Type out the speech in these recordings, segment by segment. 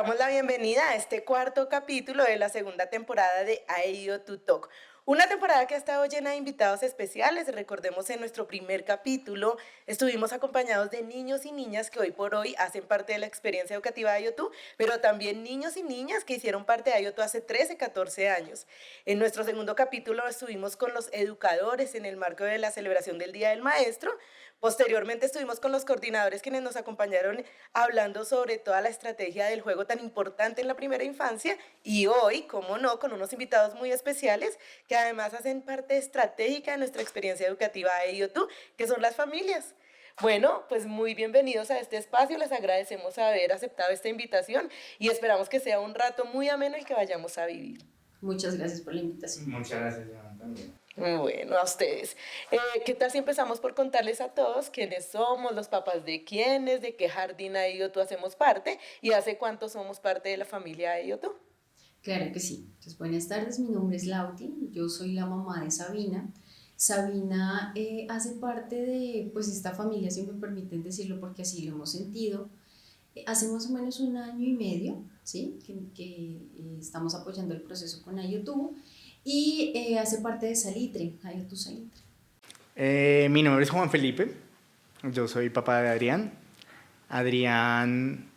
damos la bienvenida a este cuarto capítulo de la segunda temporada de IO2 Talk. Una temporada que ha estado llena de invitados especiales. Recordemos, en nuestro primer capítulo estuvimos acompañados de niños y niñas que hoy por hoy hacen parte de la experiencia educativa de IO2, pero también niños y niñas que hicieron parte de IO2 hace 13, 14 años. En nuestro segundo capítulo estuvimos con los educadores en el marco de la celebración del Día del Maestro. Posteriormente estuvimos con los coordinadores quienes nos acompañaron hablando sobre toda la estrategia del juego tan importante en la primera infancia, y hoy, como no, con unos invitados muy especiales que además hacen parte estratégica de nuestra experiencia educativa de IoT, que son las familias. Bueno, pues muy bienvenidos a este espacio, les agradecemos haber aceptado esta invitación y esperamos que sea un rato muy ameno el que vayamos a vivir. Muchas gracias por la invitación. Muchas gracias, Joana, también. Bueno, a ustedes. ¿Qué tal si empezamos por contarles a todos quiénes somos, los papás de quiénes, de qué jardín IoT hacemos parte y hace cuánto somos parte de la familia IoT? Claro que sí. Entonces, buenas tardes, mi nombre es Lauti, yo soy la mamá de Sabina. Sabina hace parte de pues esta familia, si me permiten decirlo porque así lo hemos sentido. Hace más o menos 1 año y medio, ¿sí? que estamos apoyando el proceso con IoT y hace parte de Salitre, IoT Salitre. Mi nombre es Juan Felipe, yo soy papá de Adrián. Adrián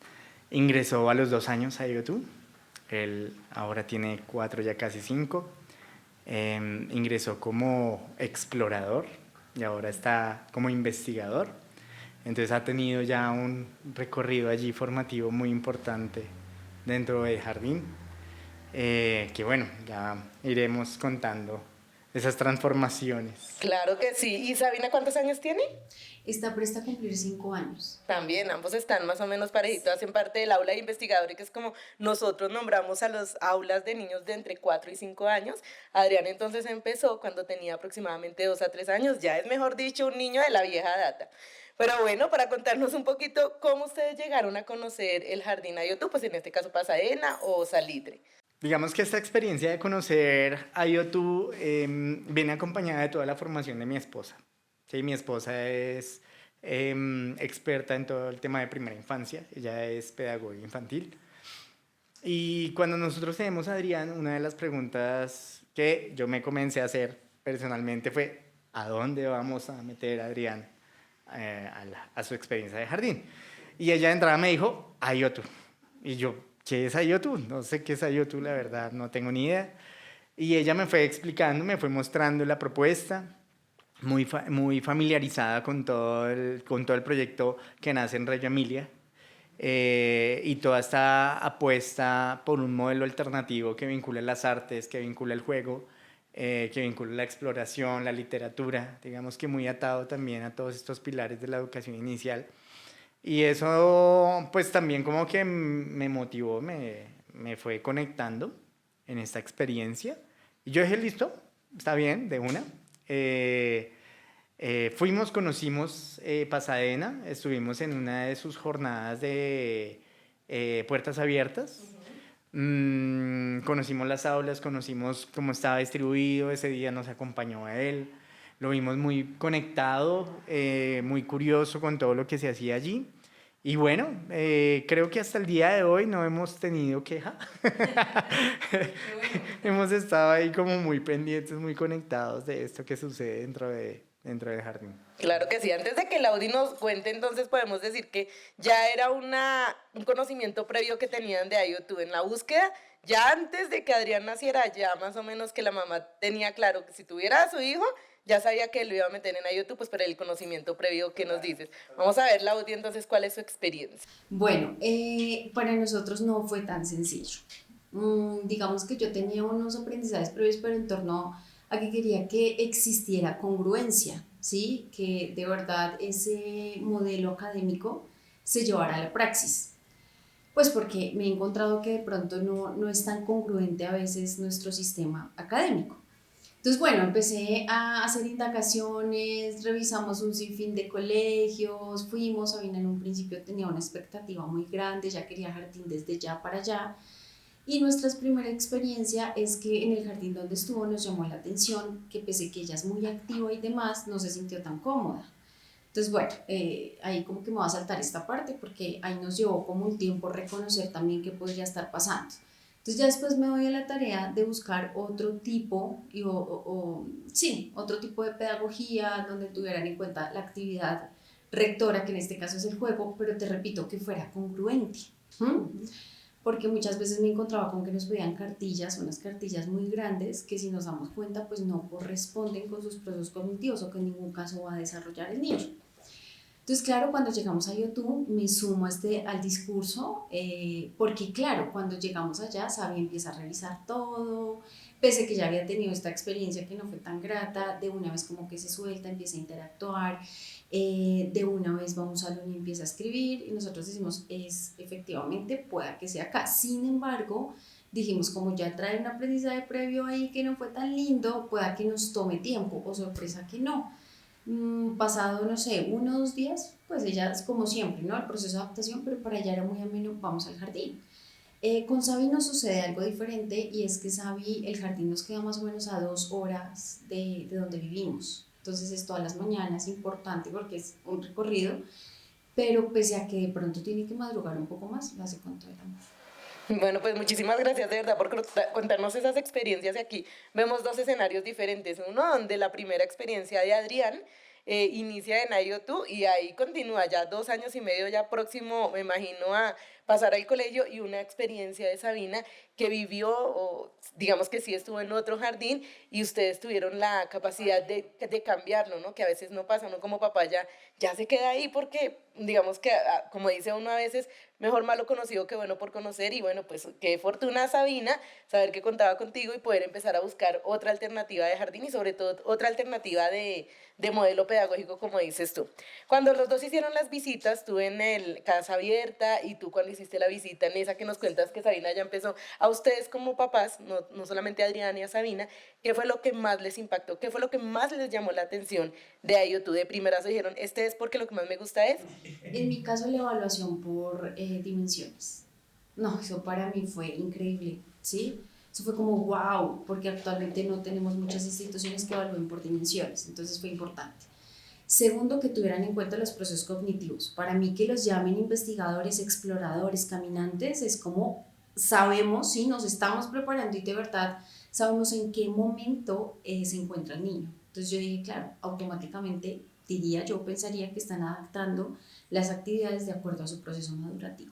ingresó a los 2 años a IoT, él ahora tiene 4, ya casi 5. Ingresó como explorador y ahora está como investigador. Entonces ha tenido ya un recorrido allí formativo muy importante dentro del jardín, que bueno, ya iremos contando esas transformaciones. Claro que sí. ¿Y Sabina cuántos años tiene? Está presta a cumplir 5 años. También, ambos están más o menos parejitos, hacen parte del aula de investigadores, que es como nosotros nombramos a los aulas de niños de entre 4 y 5 años. Adrián entonces empezó cuando tenía aproximadamente 2 a 3 años, ya es mejor dicho un niño de la vieja data. Pero bueno, para contarnos un poquito cómo ustedes llegaron a conocer el jardín IoT, pues en este caso Pasadena o Salitre. Digamos que esta experiencia de conocer a IoT viene acompañada de toda la formación de mi esposa. Sí, mi esposa es experta en todo el tema de primera infancia, ella es pedagoga infantil. Y cuando nosotros tenemos a Adrián, una de las preguntas que yo me comencé a hacer personalmente fue: ¿a dónde vamos a meter a Adrián a su experiencia de jardín? Y ella de entrada me dijo: IoT. Y yo: ¿qué es IoT? No sé qué es IoT, la verdad, no tengo ni idea. Y ella me fue explicando, me fue mostrando la propuesta, muy familiarizada con todo el proyecto que nace en Reggio Emilia, y toda esta apuesta por un modelo alternativo que vincula las artes, que vincula el juego, que vincula la exploración, la literatura, digamos que muy atado también a todos estos pilares de la educación inicial. Y eso pues también como que me motivó, me fue conectando en esta experiencia. Y yo dije: listo, está bien, de una. Conocimos Pasadena, estuvimos en una de sus jornadas de puertas abiertas. Conocimos las aulas, conocimos cómo estaba distribuido. Ese día nos acompañó a él, lo vimos muy conectado, muy curioso con todo lo que se hacía allí. Y bueno, creo que hasta el día de hoy no hemos tenido queja. Hemos estado ahí como muy pendientes, muy conectados de esto que sucede dentro del jardín. Claro que sí. Antes de que Laudi nos cuente, entonces podemos decir que ya era un conocimiento previo que tenían de IoT en la búsqueda. Ya antes de que Adrián naciera, ya más o menos que la mamá tenía claro que si tuviera a su hijo, ya sabía que lo iba a meter en IoT, pues por el conocimiento previo que nos dices. Vamos a ver, Laudi, entonces, ¿cuál es su experiencia? Bueno, para nosotros no fue tan sencillo. Digamos que yo tenía unos aprendizajes previos, pero en torno a que quería que existiera congruencia, ¿sí? Que de verdad ese modelo académico se llevara a la praxis. Pues porque me he encontrado que de pronto no es tan congruente a veces nuestro sistema académico. Entonces, bueno, empecé a hacer indagaciones, revisamos un sinfín de colegios, Sabina en un principio tenía una expectativa muy grande, ya quería jardín desde ya para allá. Y nuestra primera experiencia es que en el jardín donde estuvo nos llamó la atención que pese que ella es muy activa y demás, no se sintió tan cómoda. Entonces, bueno, ahí como que me va a saltar esta parte porque ahí nos llevó como un tiempo reconocer también qué podría estar pasando. Entonces ya después me doy a la tarea de buscar otro tipo, sí, otro tipo de pedagogía donde tuvieran en cuenta la actividad rectora, que en este caso es el juego, pero te repito, que fuera congruente. ¿Mm? Porque muchas veces me encontraba con que nos pedían cartillas, unas cartillas muy grandes que si nos damos cuenta pues no corresponden con sus procesos cognitivos o que en ningún caso va a desarrollar el niño. Entonces, claro, cuando llegamos a YouTube me sumo al discurso, porque claro, cuando llegamos allá, Sabi empieza a revisar todo, pese que ya había tenido esta experiencia que no fue tan grata, de una vez como que se suelta, empieza a interactuar, de una vez va a un salón y empieza a escribir, y nosotros decimos, es efectivamente, pueda que sea acá. Sin embargo, dijimos, como ya trae un aprendizaje previo ahí que no fue tan lindo, pueda que nos tome tiempo, o sorpresa que no. Pasado, no sé, 1 o 2 días, pues ella es como siempre, ¿no? El proceso de adaptación, pero para ella era muy ameno, vamos al jardín. Con Sabi nos sucede algo diferente y es que Sabi, el jardín nos queda más o menos a 2 horas de donde vivimos. Entonces es todas las mañanas, importante porque es un recorrido, pero pese a que de pronto tiene que madrugar un poco más, lo hace con todo el amor. Bueno, pues muchísimas gracias de verdad por contarnos esas experiencias de aquí. Vemos dos escenarios diferentes. Uno donde la primera experiencia de Adrián inicia en IO2 y ahí continúa ya 2 años y medio, ya próximo, me imagino, a pasar al colegio, y una experiencia de Sabina que vivió, o digamos que sí estuvo en otro jardín y ustedes tuvieron la capacidad de cambiarlo, ¿no? Que a veces no pasa, uno como papá ya se queda ahí porque, digamos que, como dice uno a veces, mejor malo conocido que bueno por conocer, y bueno, pues qué fortuna Sabina, saber que contaba contigo y poder empezar a buscar otra alternativa de jardín y sobre todo otra alternativa de modelo pedagógico, como dices tú. Cuando los dos hicieron las visitas, tú en el Casa Abierta y tú cuando hiciste la visita en esa que nos cuentas que Sabina ya empezó, a ustedes como papás, no solamente a Adriana y a Sabina, ¿qué fue lo que más les impactó? ¿Qué fue lo que más les llamó la atención de ahí? O tú de primera se dijeron, este es porque lo que más me gusta es... En mi caso, la evaluación por dimensiones. No, eso para mí fue increíble, ¿sí? Eso fue como wow, porque actualmente no tenemos muchas instituciones que evalúen por dimensiones, entonces fue importante. Segundo, que tuvieran en cuenta los procesos cognitivos. Para mí que los llamen investigadores, exploradores, caminantes, es como sabemos, sí, nos estamos preparando y de verdad sabemos en qué momento se encuentra el niño. Entonces yo dije, claro, automáticamente diría, yo pensaría que están adaptando las actividades de acuerdo a su proceso madurativo.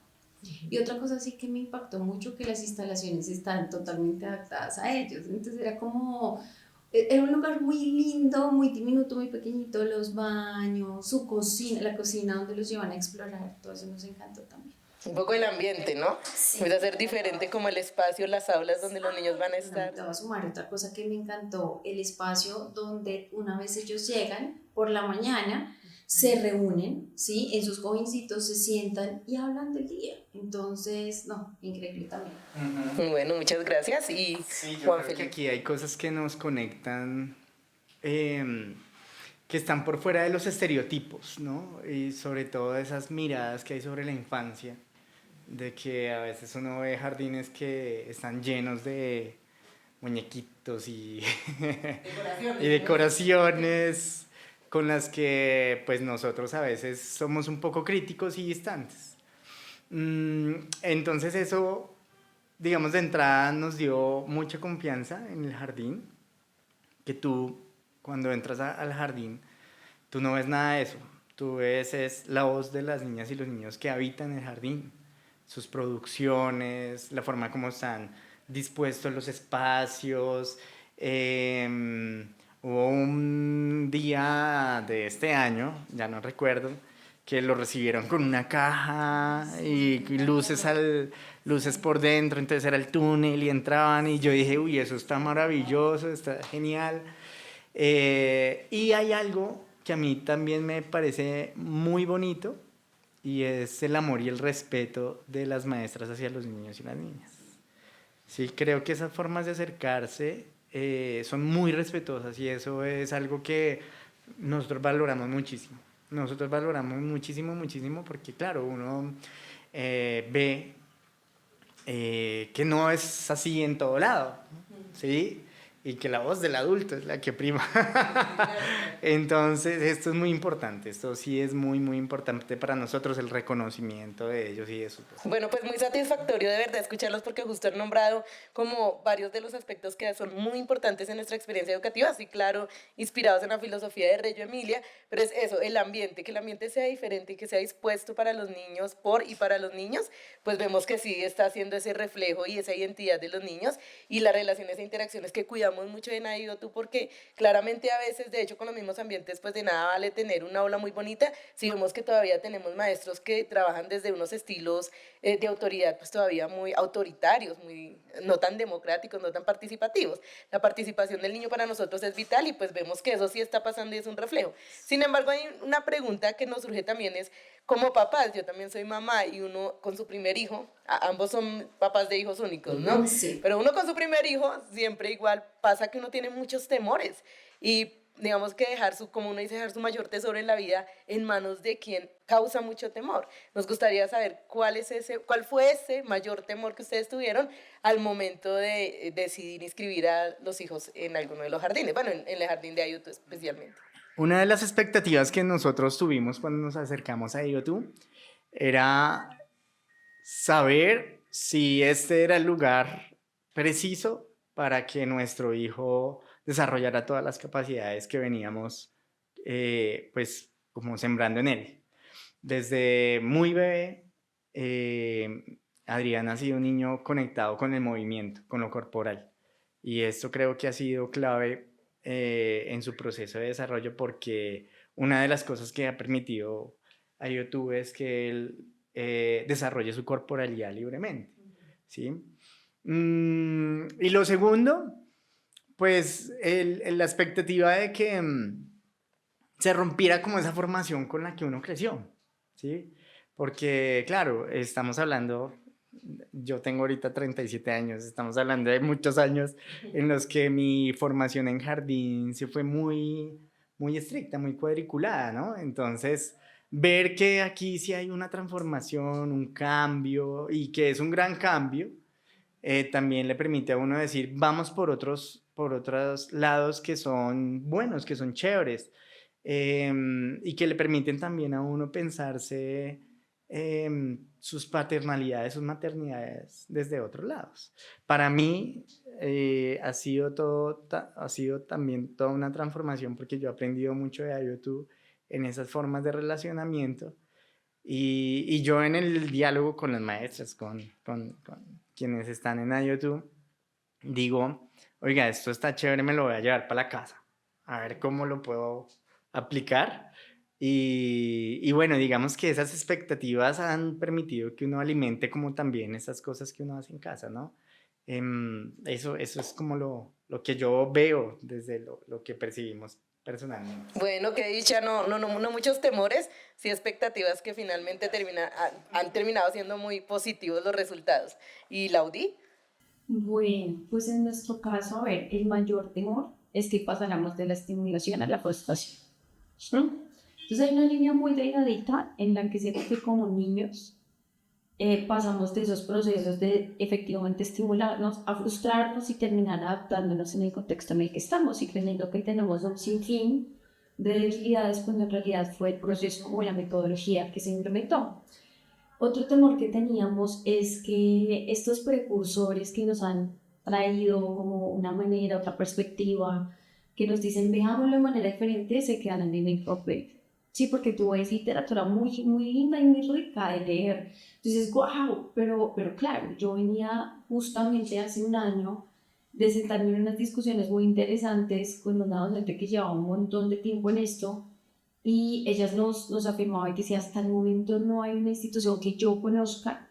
Y otra cosa sí que me impactó mucho, que las instalaciones están totalmente adaptadas a ellos. Entonces era como, era un lugar muy lindo, muy diminuto, muy pequeñito, los baños, su cocina, la cocina donde los llevan a explorar, todo eso nos encantó también. Un poco el ambiente, ¿no? Sí. Puede ser diferente como el espacio, las aulas donde los niños van a estar. Te voy a sumar otra cosa que me encantó, el espacio donde una vez ellos llegan por la mañana, se reúnen, ¿sí? En sus jovencitos se sientan y hablan del día. Entonces, no, increíble también. Bueno, muchas gracias. Y Sí, yo Juan creo que Felipe. aquí hay cosas que nos conectan, que están por fuera de los estereotipos, ¿no? Y sobre todo esas miradas que hay sobre la infancia, de que a veces uno ve jardines que están llenos de muñequitos y, y decoraciones con las que pues nosotros a veces somos un poco críticos y distantes. Entonces eso, digamos, de entrada nos dio mucha confianza en el jardín, que tú cuando entras al jardín, tú no ves nada de eso, tú ves es la voz de las niñas y los niños que habitan el jardín, sus producciones, la forma como están dispuestos los espacios. Hubo un día de este año, ya no recuerdo, que lo recibieron con una caja y luces por dentro, entonces era el túnel y entraban y yo dije, uy, eso está maravilloso, está genial. Y hay algo que a mí también me parece muy bonito y es el amor y el respeto de las maestras hacia los niños y las niñas. Sí, creo que esas formas de acercarse son muy respetuosas y eso es algo que nosotros valoramos muchísimo. Nosotros valoramos muchísimo, muchísimo porque, claro, uno ve que no es así en todo lado, ¿sí? y que la voz del adulto es la que prima. Entonces, esto es muy importante, esto sí es muy, muy importante para nosotros, el reconocimiento de ellos y eso. Bueno, pues muy satisfactorio de verdad escucharlos porque justo han nombrado como varios de los aspectos que son muy importantes en nuestra experiencia educativa, así claro, inspirados en la filosofía de Reggio Emilia, pero es eso, el ambiente, que el ambiente sea diferente y que sea dispuesto para los niños, por y para los niños, pues vemos que sí está haciendo ese reflejo y esa identidad de los niños y las relaciones e interacciones que cuidamos mucho en IOTU porque claramente a veces, de hecho con los mismos ambientes, pues de nada vale tener una aula muy bonita si vemos que todavía tenemos maestros que trabajan desde unos estilos de autoridad pues todavía muy autoritarios, muy, no tan democráticos, no tan participativos. La participación del niño para nosotros es vital y pues vemos que eso sí está pasando y es un reflejo. Sin embargo, hay una pregunta que nos surge también es, como papás, yo también soy mamá y uno con su primer hijo, ambos son papás de hijos únicos, ¿no? Sí. Pero uno con su primer hijo siempre igual pasa que uno tiene muchos temores y digamos que dejar su, como uno dice, dejar su mayor tesoro en la vida en manos de quien causa mucho temor. Nos gustaría saber cuál fue ese mayor temor que ustedes tuvieron al momento de decidir inscribir a los hijos en alguno de los jardines, bueno, en el jardín de IOTU especialmente. Una de las expectativas que nosotros tuvimos cuando nos acercamos a IOTU era saber si este era el lugar preciso para que nuestro hijo desarrollara todas las capacidades que veníamos pues como sembrando en él. Desde muy bebé, Adrián ha sido un niño conectado con el movimiento, con lo corporal. Y esto creo que ha sido clave en su proceso de desarrollo porque una de las cosas que ha permitido a YouTube es que él desarrolle su corporalidad libremente, ¿sí? Y lo segundo, pues la expectativa de que se rompiera como esa formación con la que uno creció, ¿sí? Porque, claro, estamos hablando, yo tengo ahorita 37 años, estamos hablando de muchos años en los que mi formación en jardín se fue muy, muy estricta, muy cuadriculada, ¿no? Entonces, ver que aquí sí hay una transformación, un cambio, y que es un gran cambio, también le permite a uno decir, vamos por otros lados que son buenos, que son chéveres, y que le permiten también a uno pensarse sus paternalidades, sus maternidades desde otros lados. Para mí ha sido también toda una transformación porque yo he aprendido mucho de YouTube en esas formas de relacionamiento y yo en el diálogo con las maestras, con quienes están en YouTube, digo, oiga, esto está chévere, me lo voy a llevar para la casa, a ver cómo lo puedo aplicar. Y bueno, digamos que esas expectativas han permitido que uno alimente como también esas cosas que uno hace en casa, ¿no? Eso es como lo que yo veo desde lo que percibimos personalmente. Bueno, qué dicha, no muchos temores, sí expectativas que finalmente han terminado siendo muy positivos los resultados. ¿Y Laudi? Bueno, pues en nuestro caso, a ver, el mayor temor es que pasáramos de la estimulación a la frustración. ¿Sí? Entonces hay una línea muy delgadita en la que siento que como niños pasamos de esos procesos de efectivamente estimularnos a frustrarnos y terminar adaptándonos en el contexto en el que estamos y creyendo que tenemos un sinfín de debilidades cuando en realidad fue el proceso o la metodología que se implementó. Otro temor que teníamos es que estos precursores que nos han traído como una manera, otra perspectiva, que nos dicen veámoslo de manera diferente, se quedan en el papel. Sí, porque tú ves literatura muy, muy linda y muy rica de leer. Entonces, wow, pero claro, yo venía justamente hace un año de sentarme en unas discusiones muy interesantes con una docente que llevaba un montón de tiempo en esto y ellas nos afirmaba y decía, hasta el momento no hay una institución que yo conozca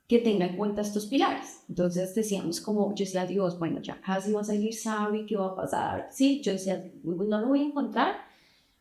que tenga en cuenta estos pilares. Entonces decíamos como, yo decía, Dios, bueno, ya casi va a salir Sabi, ¿qué va a pasar? Sí, yo decía, no lo voy a encontrar.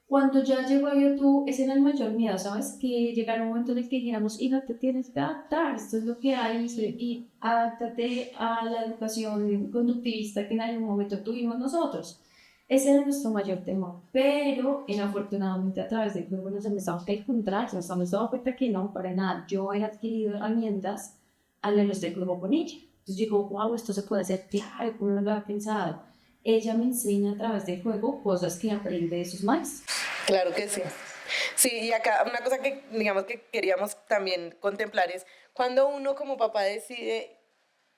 Cuando ya llegó a YouTube, ese era el mayor miedo, ¿sabes? Que llegara un momento en el que dijéramos, y no te tienes que adaptar, esto es lo que hay, y adáptate a la educación conductivista que en algún momento tuvimos nosotros. Ese era nuestro mayor temor, pero afortunadamente a través del grupo nos empezamos a encontrar, nos hemos dado cuenta que no, para nada. Yo he adquirido herramientas a los del grupo con ella. Entonces digo, wow, esto se puede hacer, claro, como no lo había pensado. ella me enseña a través del juego cosas que aprende de sus maestros. Claro que sí. Sí, y acá una cosa que digamos que queríamos también contemplar es cuando uno como papá decide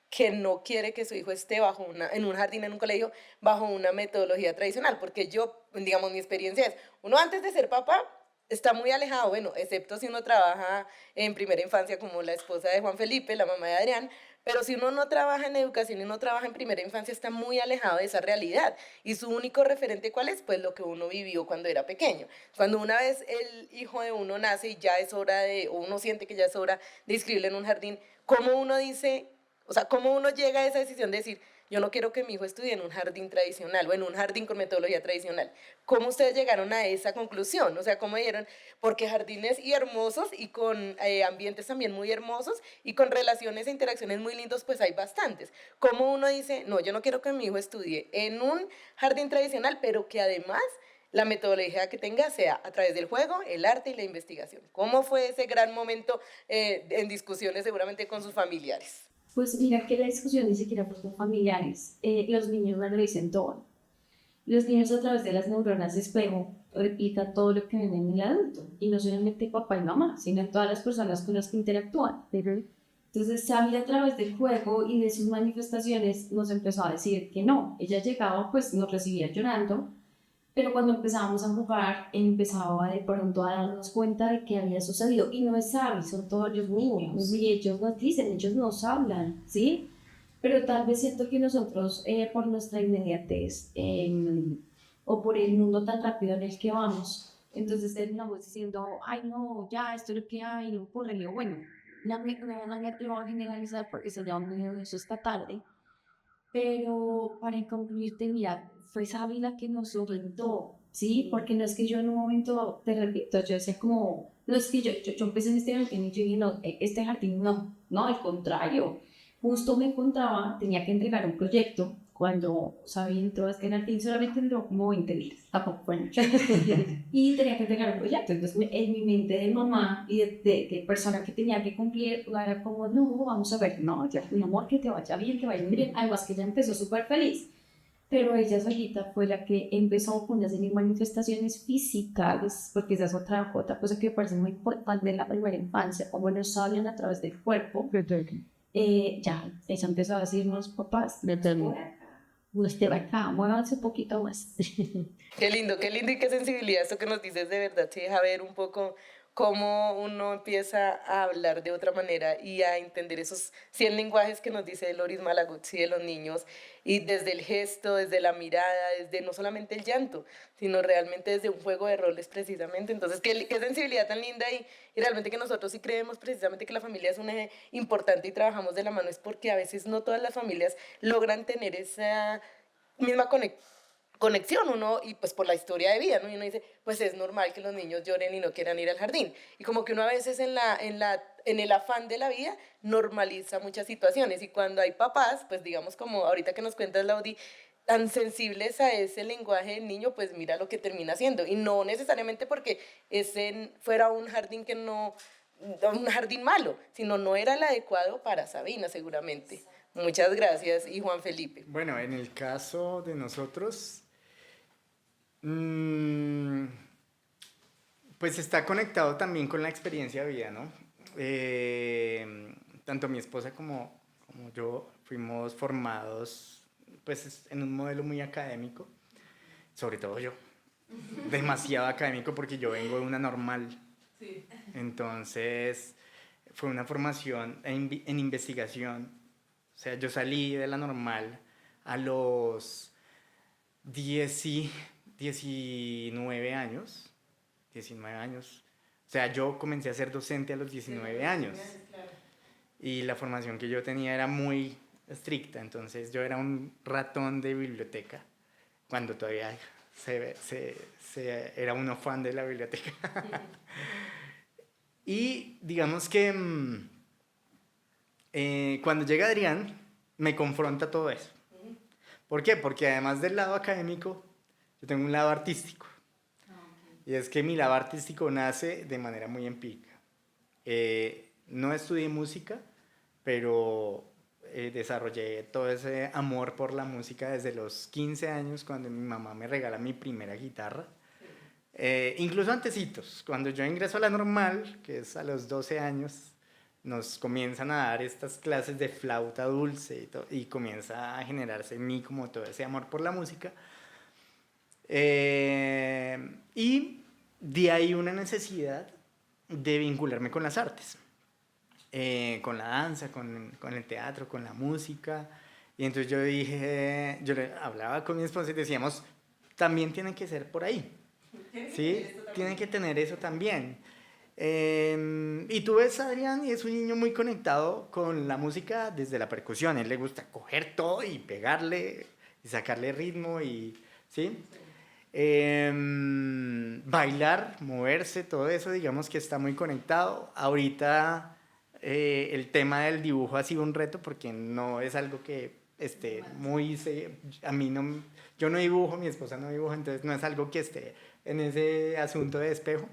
que no quiere que su hijo esté en un jardín, en un colegio, bajo una metodología tradicional, porque yo, digamos, mi experiencia es, uno antes de ser papá está muy alejado, bueno, excepto si uno trabaja en primera infancia como la esposa de Juan Felipe, la mamá de Adrián, pero si uno no trabaja en educación y no trabaja en primera infancia, está muy alejado de esa realidad. Y su único referente, ¿cuál es? Pues lo que uno vivió cuando era pequeño. Cuando una vez el hijo de uno nace y ya es hora de, o uno siente que ya es hora de inscribirle en un jardín, ¿cómo uno dice, o sea, cómo uno llega a esa decisión de decir, yo no quiero que mi hijo estudie en un jardín tradicional o en un jardín con metodología tradicional? ¿Cómo ustedes llegaron a esa conclusión? O sea, ¿cómo dijeron? Porque jardines y hermosos y con ambientes también muy hermosos y con relaciones e interacciones muy lindos, pues hay bastantes. ¿Cómo uno dice, no, yo no quiero que mi hijo estudie en un jardín tradicional, pero que además la metodología que tenga sea a través del juego, el arte y la investigación? ¿Cómo fue ese gran momento en discusiones seguramente con sus familiares? Pues mira que la discusión ni siquiera fue con familiares. Los niños me lo dicen todo. Los niños a través de las neuronas de espejo replican todo lo que ven en el adulto. Y no solamente papá y mamá, sino en todas las personas con las que interactúan. Entonces Xavi a través del juego y de sus manifestaciones nos empezó a decir que no. Ella llegaba, pues nos recibía llorando, pero cuando empezábamos a jugar, empezaba de pronto a darnos cuenta de que había sucedido. Y no es Xavi, son todos los niños. Y ellos nos dicen, ellos nos hablan, ¿sí? Pero tal vez siento que nosotros, por nuestra inmediatez o por el mundo tan rápido en el que vamos, entonces terminamos diciendo, ay no, ya, esto es lo que hay, no ocurre. Y yo, bueno, no me voy a generalizar porque se llama eso esta tarde, pero para concluirte, mira, fue Sabi la que nos orientó, ¿sí? Porque no es que yo en un momento, te repito, yo decía como, no es que yo empecé en este jardín y yo dije, no, este jardín no, no, al contrario. Justo me encontraba, tenía que entregar un proyecto cuando Sabi entró a este jardín, solamente entró como 20 días, tampoco fue mucho. Y tenía que entregar un proyecto, entonces en mi mente de mamá y de persona que tenía que cumplir, era como, no, vamos a ver, no, ya, mi amor, que te vaya bien, que vaya bien, además que ella empezó súper feliz, pero ella solita fue la que empezó con las manifestaciones físicas, porque esa es otra cosa que me parece muy importante en la primera infancia, como nos hablan a través del cuerpo. Ya, ella empezó a decirnos, papás, usted va acá, muévanse un poquito más. Qué lindo y qué sensibilidad esto que nos dices de verdad, se deja ver un poco cómo uno empieza a hablar de otra manera y a entender esos 100 lenguajes que nos dice Loris Malaguzzi de los niños, y desde el gesto, desde la mirada, desde no solamente el llanto, sino realmente desde un juego de roles precisamente. Entonces, qué sensibilidad tan linda, y realmente que nosotros sí creemos precisamente que la familia es un eje importante y trabajamos de la mano, es porque a veces no todas las familias logran tener esa misma conexión, uno, y pues por la historia de vida, ¿no? Y uno dice, pues es normal que los niños lloren y no quieran ir al jardín. Y como que uno a veces en el afán de la vida normaliza muchas situaciones, y cuando hay papás, pues digamos como ahorita que nos cuentas, Laudi, tan sensibles a ese lenguaje del niño, pues mira lo que termina haciendo. Y no necesariamente porque ese fuera un jardín que no, un jardín malo, sino no era el adecuado para Sabina seguramente. Muchas gracias. Y Juan Felipe. Bueno, en el caso de nosotros, mm, pues está conectado también con la experiencia de vida, ¿no? Tanto mi esposa como yo fuimos formados pues en un modelo muy académico, sobre todo yo, demasiado académico porque yo vengo de una normal. Sí. Entonces fue una formación en investigación, o sea, yo salí de la normal a los 19 años. 19 años. O sea, yo comencé a ser docente a los 19 años. Y la formación que yo tenía era muy estricta, entonces yo era un ratón de biblioteca, cuando todavía era uno fan de la biblioteca. Y digamos que cuando llega Adrián, me confronta todo eso. ¿Por qué? Porque además del lado académico, yo tengo un lado artístico. Y es que mi lado artístico nace de manera muy empírica. No estudié música, pero desarrollé todo ese amor por la música desde los 15 años, cuando mi mamá me regala mi primera guitarra. Incluso antecitos, cuando yo ingreso a la normal, que es a los 12 años, nos comienzan a dar estas clases de flauta dulce y comienza a generarse en mí como todo ese amor por la música. Y de ahí una necesidad de vincularme con las artes, con la danza, con el teatro, con la música. Y entonces yo dije, yo le hablaba con mi esposa y decíamos, también tiene que ser por ahí, ¿sí? Tiene que tener eso también. Y tú ves a Adrián y es un niño muy conectado con la música desde la percusión. A él le gusta coger todo y pegarle y sacarle ritmo y, ¿sí? Bailar, moverse, todo eso digamos que está muy conectado. Ahorita el tema del dibujo ha sido un reto porque no es algo que esté muy... A mí no, yo no dibujo, mi esposa no dibuja, entonces no es algo que esté en ese asunto de despejo,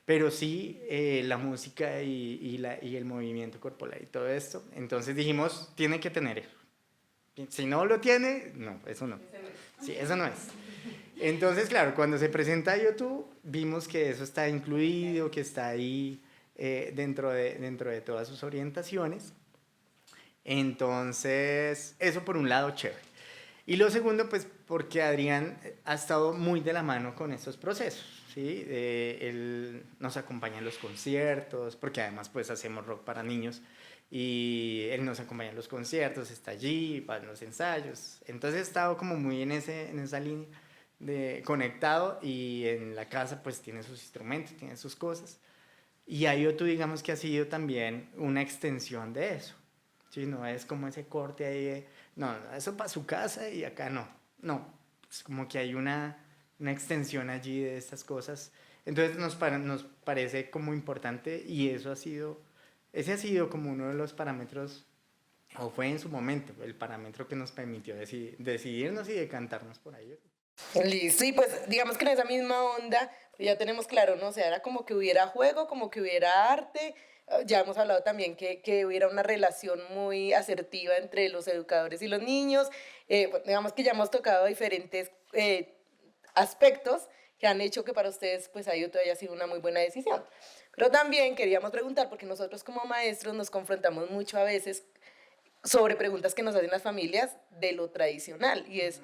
pero sí la música y el movimiento corporal y todo esto. Entonces dijimos, tiene que tener eso. Si no lo tiene, no, eso no. Sí, eso no es. Entonces, claro, cuando se presenta a YouTube, vimos que eso está incluido, que está ahí dentro de todas sus orientaciones. Entonces, eso por un lado, chévere. Y lo segundo, pues, porque Adrián ha estado muy de la mano con estos procesos, ¿sí? Él nos acompaña en los conciertos, porque además, pues, hacemos rock para niños, y él nos acompaña en los conciertos, está allí, para los ensayos. Entonces, he estado como muy en esa línea de conectado, y en la casa, pues, tiene sus instrumentos, tiene sus cosas. Y IO2, digamos que ha sido también una extensión de eso. Sí, no es como ese corte ahí de, no, eso para su casa y acá no. No, es como que hay una extensión allí de estas cosas. Entonces nos parece como importante, y ese ha sido como uno de los parámetros, o fue en su momento, el parámetro que nos permitió decidirnos y decantarnos por ahí. Listo, y pues digamos que en esa misma onda, ya tenemos claro, ¿no? O sea, era como que hubiera juego, como que hubiera arte. Ya hemos hablado también que hubiera una relación muy asertiva entre los educadores y los niños. Pues, digamos que ya hemos tocado diferentes aspectos que han hecho que para ustedes pues IO2 haya sido una muy buena decisión. Pero también queríamos preguntar, porque nosotros como maestros nos confrontamos mucho a veces sobre preguntas que nos hacen las familias de lo tradicional, y es,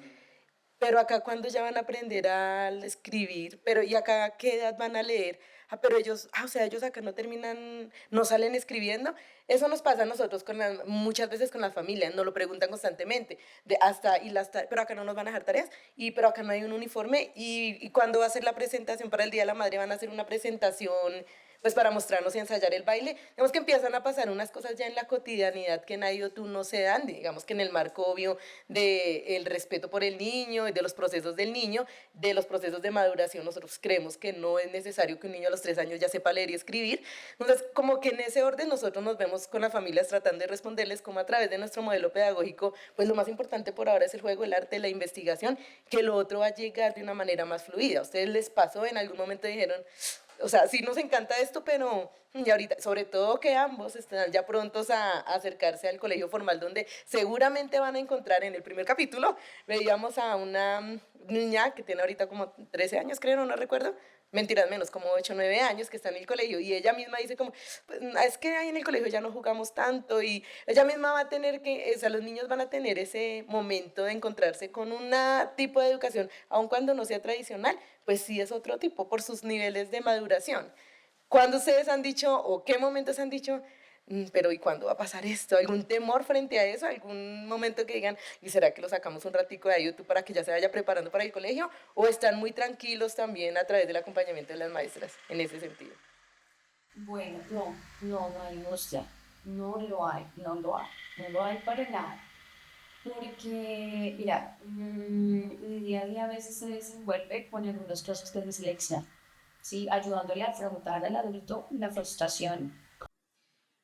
pero acá cuando ya van a aprender a escribir, pero ¿y acá qué edad van a leer? Pero ellos, o sea, ellos acá no terminan, no salen escribiendo. Eso nos pasa a nosotros muchas veces con las familias, nos lo preguntan constantemente, pero acá no nos van a dejar tareas, pero acá no hay un uniforme, y cuando va a ser la presentación para el Día de la Madre van a hacer una presentación pues para mostrarnos y ensayar el baile. Digamos que empiezan a pasar unas cosas ya en la cotidianidad que en IO2 no se dan, digamos que en el marco obvio del respeto por el niño y de los procesos del niño, de los procesos de maduración. Nosotros creemos que no es necesario que un niño a los 3 años ya sepa leer y escribir. Entonces, como que en ese orden nosotros nos vemos con las familias tratando de responderles como a través de nuestro modelo pedagógico, pues lo más importante por ahora es el juego, el arte, la investigación, que lo otro va a llegar de una manera más fluida. ¿A ustedes les pasó en algún momento dijeron, o sea, sí nos encanta esto, pero y ahorita, sobre todo que ambos están ya prontos a acercarse al colegio formal, donde seguramente van a encontrar en el primer capítulo, veíamos a una niña que tiene ahorita como 13 años, creo, no recuerdo, mentiras, menos, como 8 o 9 años, que está en el colegio, y ella misma dice como, pues, es que ahí en el colegio ya no jugamos tanto, y ella misma va a tener que, o sea, los niños van a tener ese momento de encontrarse con un tipo de educación, aun cuando no sea tradicional, pues sí es otro tipo, por sus niveles de maduración. ¿Cuándo ustedes han dicho, o qué momentos han dicho, pero ¿y cuándo va a pasar esto? ¿Algún temor frente a eso? ¿Algún momento que digan, ¿y será que lo sacamos un ratico de YouTube para que ya se vaya preparando para el colegio? ¿O están muy tranquilos también a través del acompañamiento de las maestras en ese sentido? Bueno, no hay angustia, no lo hay para nada. Porque, mira, mi día a día a veces se desenvuelve con algunos casos de dislexia, ¿sí? Ayudándole a afrontar al adulto la frustración.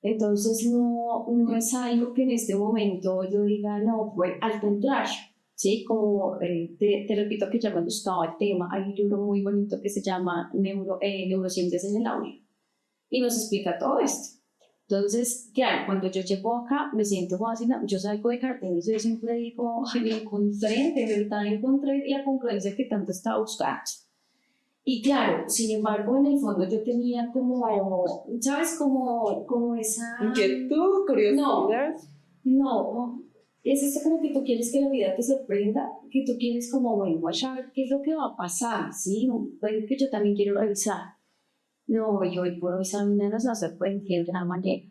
Entonces, no es algo que en este momento yo diga, no, pues al contrario, ¿sí? Como te repito que ya me gustaba el tema, hay un libro muy bonito que se llama Neurociencias en el Aula y nos explica todo esto. Entonces, claro, cuando yo llego acá, me siento fácil, yo salgo de cartel y yo siempre digo, "Ay, me encontré, de verdad encontré la congruencia que tanto estaba buscando". Y claro, sin embargo, en el fondo yo tenía como, ¿sabes? Como esa... Inquietud, No, curiosidad. no, es eso como que tú quieres que la vida te sorprenda, que tú quieres como, bueno, voy a ver qué es lo que va a pasar, ¿sí? Puede que yo también quiero revisar. No, yo hoy por hoy Sabina nos hace sorprender de una manera.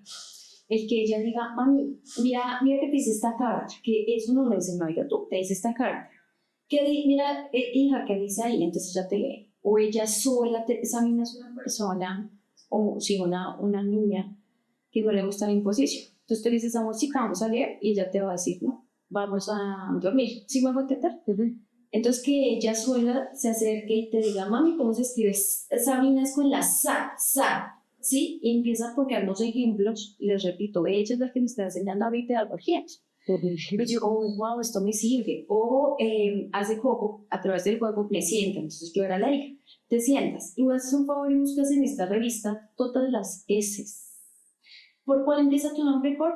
El que ella diga, mami, mira que te dice esta carta, que eso no lo dice, no, yo tú, te dice esta carta. Mira, hija, ¿qué dice ahí? Entonces ya te lee. O ella sola, Sabina es una persona, o sí, una niña que no le gusta la imposición. Entonces tú le dices, amorcita, vamos a leer, y ella te va a decir, no, vamos a dormir. ¿Sí me voy a entender? Entonces que ella sola se acerque y te diga, mami, ¿cómo se escribe? Sabina es con la sa, ¿sí? Y empieza a ponernos ejemplos, y les repito, ella es la que me está enseñando ahorita algo aquí. Pero yo, oh, wow, esto me sirve. O hace poco, a través del juego, me sientan. Entonces yo era la hija. Te sientas y vas a hacer un favor y buscas en esta revista todas las S. ¿Por cuál empieza tu nombre? Por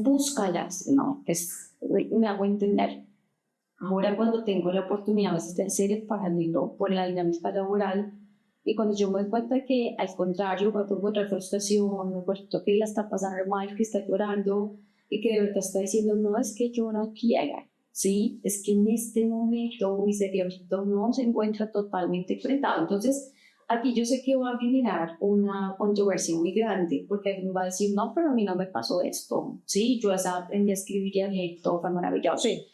búscalas. No, me hago entender. Ahora cuando tengo la oportunidad de hacer el paralelo por la dinámica laboral y cuando yo me doy cuenta que al contrario me pongo otra frustración, me cuento que la está pasando mal, que está llorando y que de verdad está diciendo no es que yo no quiera, ¿sí? Es que en este momento mi cerebro no se encuentra totalmente enfrentado. Entonces aquí yo sé que va a generar una controversia muy grande porque alguien va a decir no, pero a mí no me pasó esto, ¿sí? Yo aprendí a escribir y a leer, todo fue maravilloso. Sí.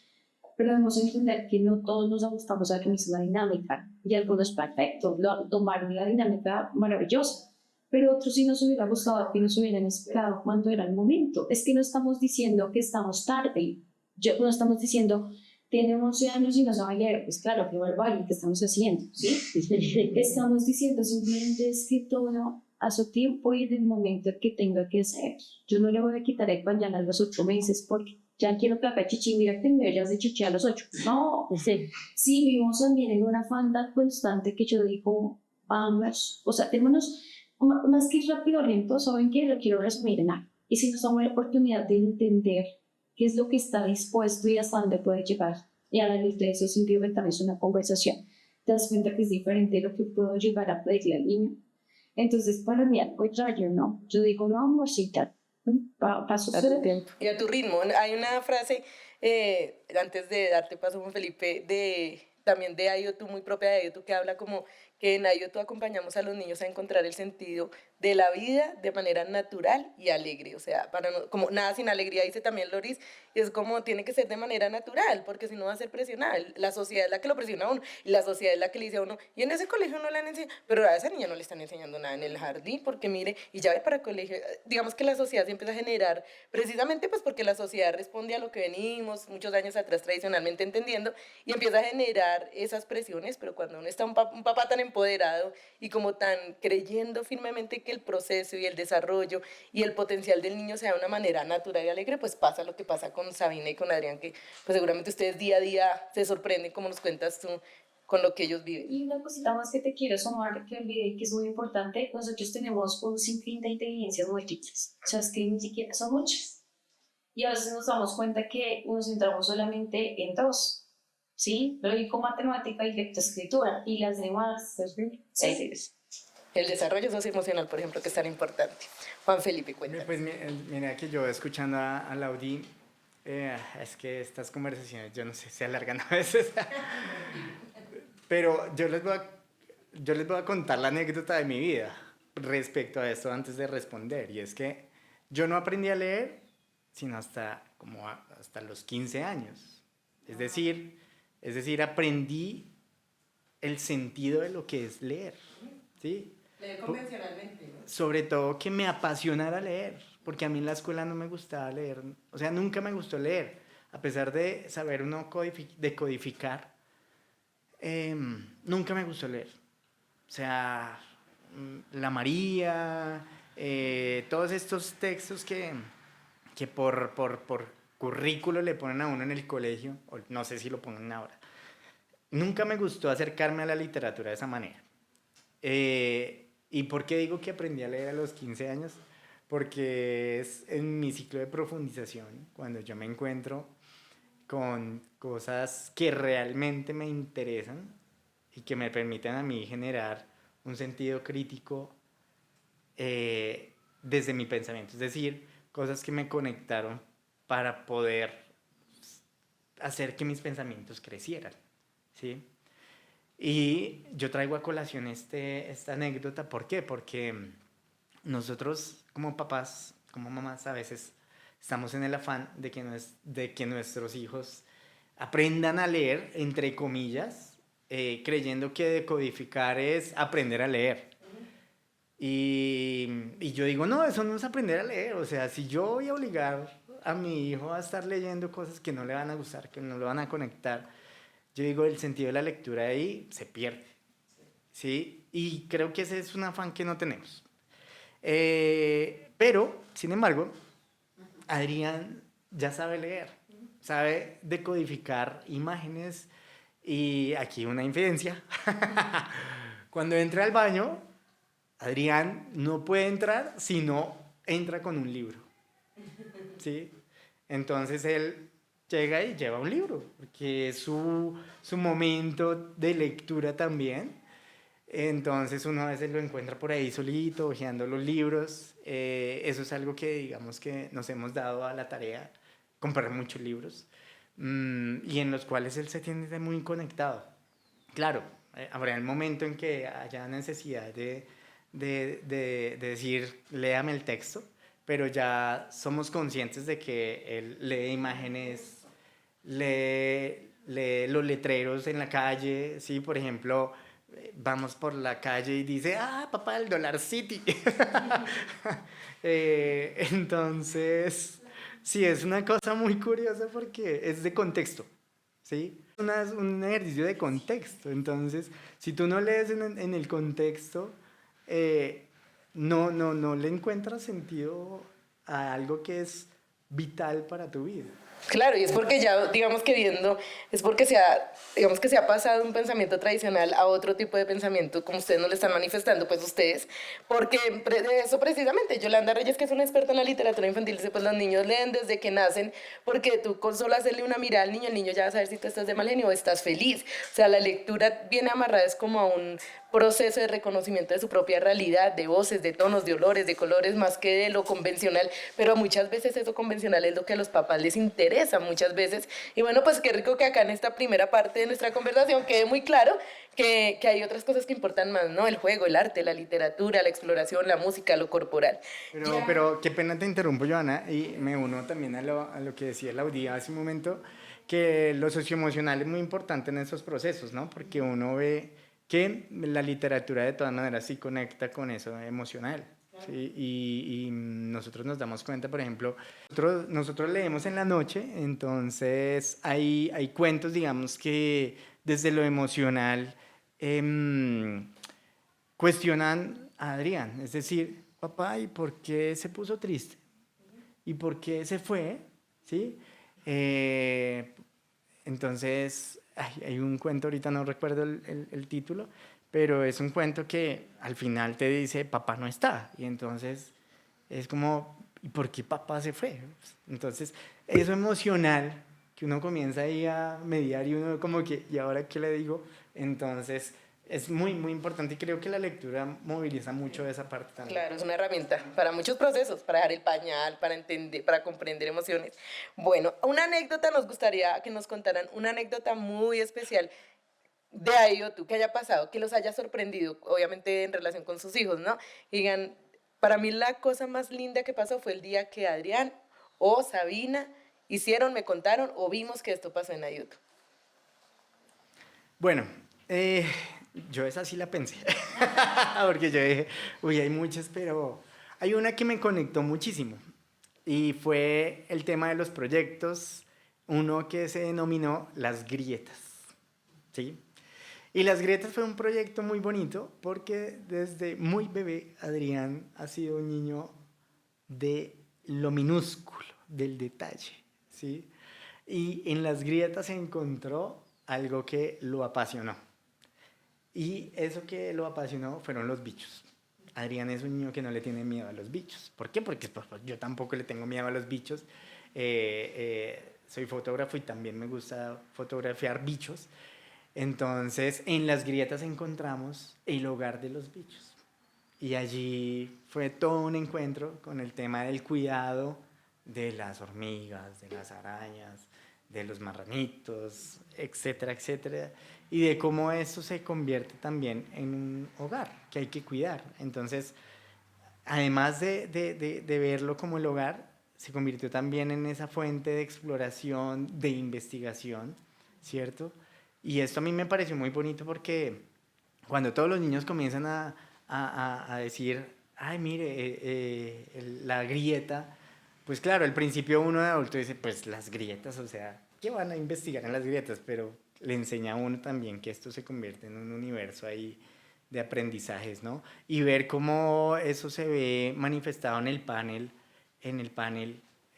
Pero debemos entender que no todos nos ajustamos a la misma dinámica y algunos perfectos tomaron la dinámica maravillosa, pero otros sí nos hubiera gustado que nos hubieran esperado cuando era el momento. Es que no estamos diciendo que estamos tarde, no estamos diciendo tiene 11 años y no sabe leer, pues claro, qué barbarie, ¿qué estamos haciendo? ¿Sí? Estamos diciendo simplemente es que todo a su tiempo y en el momento que tenga que ser. Yo no le voy a quitar el pañal a los 8 meses porque ya quiero que haga chichi, mira que me vayas de chichi a los 8. No, sí, vivimos también en una falda constante que yo digo, vamos, o sea, tenemos más que rápido lento, ¿saben qué? Lo quiero resumir en algo. Y si nos damos la oportunidad de entender qué es lo que está dispuesto y hasta dónde puede llegar, y a la luz de eso simplemente también es una conversación, te das cuenta que es diferente lo que puedo llegar a pedirle al niño. Entonces, para mí, al contrario, ¿no? Yo digo, no, amorcita, paso a su tiempo. Y a tu ritmo. Hay una frase, antes de darte paso, Juan Felipe, también de IoT, muy propia de IoT, que habla como que en IoT acompañamos a los niños a encontrar el sentido de la vida de manera natural y alegre. O sea, como nada sin alegría, dice también Loris, y es como tiene que ser de manera natural, porque si no va a ser presional. La sociedad es la que lo presiona a uno, y la sociedad es la que le dice a uno, y en ese colegio no le han enseñado, pero a esa niña no le están enseñando nada en el jardín, porque mire, y ya ve para el colegio. Digamos que la sociedad se empieza a generar, precisamente pues porque la sociedad responde a lo que venimos muchos años atrás tradicionalmente entendiendo, y empieza a generar esas presiones, pero cuando uno está un papá tan empoderado y como tan creyendo firmemente que el proceso y el desarrollo y el potencial del niño sea de una manera natural y alegre, pues pasa lo que pasa con Sabina y con Adrián, que pues seguramente ustedes día a día se sorprenden, como nos cuentas tú, con lo que ellos viven. Y una cosita más que te quiero sumar, que olvidé que es muy importante, nosotros tenemos un sinfín de inteligencias múltiples, o sea, es que ni siquiera son muchas. Y a veces nos damos cuenta que nos centramos solamente en dos, ¿sí? Lógico, matemática y lectoescritura, y las demás, seis. El desarrollo socioemocional, por ejemplo, que es tan importante. Juan Felipe, cuéntanos. Pues mira que yo escuchando a Laudi, es que estas conversaciones, yo no sé, se alargan a veces. Pero yo les voy a contar la anécdota de mi vida respecto a esto antes de responder. Y es que yo no aprendí a leer sino hasta los 15 años. Es decir, aprendí el sentido de lo que es leer, ¿sí? Leer convencionalmente, ¿no? Sobre todo que me apasionara leer, porque a mí en la escuela no me gustaba leer, o sea, nunca me gustó leer, a pesar de saber uno decodificar, nunca me gustó leer. O sea, la María, todos estos textos que por currículo le ponen a uno en el colegio, o no sé si lo ponen ahora. Nunca me gustó acercarme a la literatura de esa manera. ¿Y por qué digo que aprendí a leer a los 15 años? porque es en mi ciclo de profundización, cuando yo me encuentro con cosas que realmente me interesan y que me permiten a mí generar un sentido crítico desde mi pensamiento, es decir, cosas que me conectaron para poder hacer que mis pensamientos crecieran, ¿sí? Y yo traigo a colación esta anécdota, ¿por qué? Porque nosotros como papás, como mamás, a veces estamos en el afán de que nuestros hijos aprendan a leer, entre comillas, creyendo que decodificar es aprender a leer. Y yo digo, no, eso no es aprender a leer. O sea, si yo voy a obligar a mi hijo a estar leyendo cosas que no le van a gustar, que no lo van a conectar, yo digo, el sentido de la lectura ahí se pierde. ¿Sí? Y creo que ese es un afán que no tenemos. Pero, sin embargo, Adrián ya sabe leer, sabe decodificar imágenes y aquí una infidencia. Cuando entra al baño, Adrián no puede entrar si no entra con un libro, ¿sí? Entonces él llega y lleva un libro, porque es su momento de lectura también. Entonces uno a veces lo encuentra por ahí solito, hojeando los libros. Eso es algo que digamos que nos hemos dado a la tarea, comprar muchos libros, y en los cuales él se tiene muy conectado. Claro, habrá el momento en que haya necesidad de decir, léame el texto, pero ya somos conscientes de que él lee imágenes, lee los letreros en la calle, ¿sí? Por ejemplo, vamos por la calle y dice, ah, papá, el Dollar City. Entonces, sí, es una cosa muy curiosa porque es de contexto, ¿sí? Es un ejercicio de contexto. Entonces, si tú no lees en el contexto, no le encuentras sentido a algo que es vital para tu vida. Claro, y es porque ya, digamos que viendo, es porque digamos que se ha pasado un pensamiento tradicional a otro tipo de pensamiento, como ustedes nos lo están manifestando, pues ustedes, porque de eso precisamente, Yolanda Reyes, que es una experta en la literatura infantil, dice, pues los niños leen desde que nacen, porque tú con solo hacerle una mirada al niño, el niño ya va a saber si tú estás de mal genio o estás feliz. O sea, la lectura viene amarrada, es como a un proceso de reconocimiento de su propia realidad, de voces, de tonos, de olores, de colores, más que de lo convencional, pero muchas veces eso convencional es lo que a los papás les interesa muchas veces. Y bueno, pues qué rico que acá en esta primera parte de nuestra conversación quede muy claro que hay otras cosas que importan más, ¿no? El juego, el arte, la literatura, la exploración, la música, lo corporal. Pero qué pena te interrumpo, Joana, y me uno también a lo que decía Laudía hace un momento, que lo socioemocional es muy importante en esos procesos, ¿no? Porque uno ve que la literatura de todas maneras sí conecta con eso emocional. ¿Sí? Y nosotros nos damos cuenta, por ejemplo, nosotros leemos en la noche, entonces hay cuentos, digamos, que desde lo emocional cuestionan a Adrián, es decir, papá, ¿y por qué se puso triste? ¿Y por qué se fue? ¿Sí? Entonces, hay un cuento, ahorita no recuerdo el título, pero es un cuento que al final te dice, papá no está. Y entonces es como, ¿y por qué papá se fue? Entonces, eso emocional que uno comienza ahí a mediar y uno como que, ¿y ahora qué le digo? Entonces, es muy, muy importante y creo que la lectura moviliza mucho esa parte también. Claro, es una herramienta para muchos procesos, para dejar el pañal, para entender, para comprender emociones. Bueno, una anécdota, nos gustaría que nos contaran una anécdota muy especial de ahí o tú que haya pasado, que los haya sorprendido, obviamente en relación con sus hijos, ¿no? Y digan, para mí la cosa más linda que pasó fue el día que Adrián o Sabina me contaron o vimos que esto pasó en Ayuto. Bueno, yo esa sí la pensé, porque yo dije, uy, hay muchas, pero hay una que me conectó muchísimo y fue el tema de los proyectos, uno que se denominó Las Grietas, ¿sí? Y Las Grietas fue un proyecto muy bonito porque desde muy bebé Adrián ha sido un niño de lo minúsculo, del detalle, ¿sí? Y en Las Grietas encontró algo que lo apasionó. Y eso que lo apasionó fueron los bichos. Adrián es un niño que no le tiene miedo a los bichos. ¿Por qué? Porque pues, yo tampoco le tengo miedo a los bichos. Soy fotógrafo y también me gusta fotografiar bichos. Entonces, en las grietas encontramos el hogar de los bichos. Y allí fue todo un encuentro con el tema del cuidado de las hormigas, de las arañas, de los marranitos, etcétera, etcétera. Y de cómo eso se convierte también en un hogar que hay que cuidar. Entonces, además de verlo como el hogar, se convirtió también en esa fuente de exploración, de investigación, ¿cierto? Y esto a mí me pareció muy bonito porque cuando todos los niños comienzan a decir, ay, mire, la grieta, pues claro, al principio uno de adulto dice, pues las grietas, o sea, ¿qué van a investigar en las grietas? Pero le enseña a uno también que esto se convierte en un universo ahí de aprendizajes, ¿no? Y ver cómo eso se ve manifestado en el panel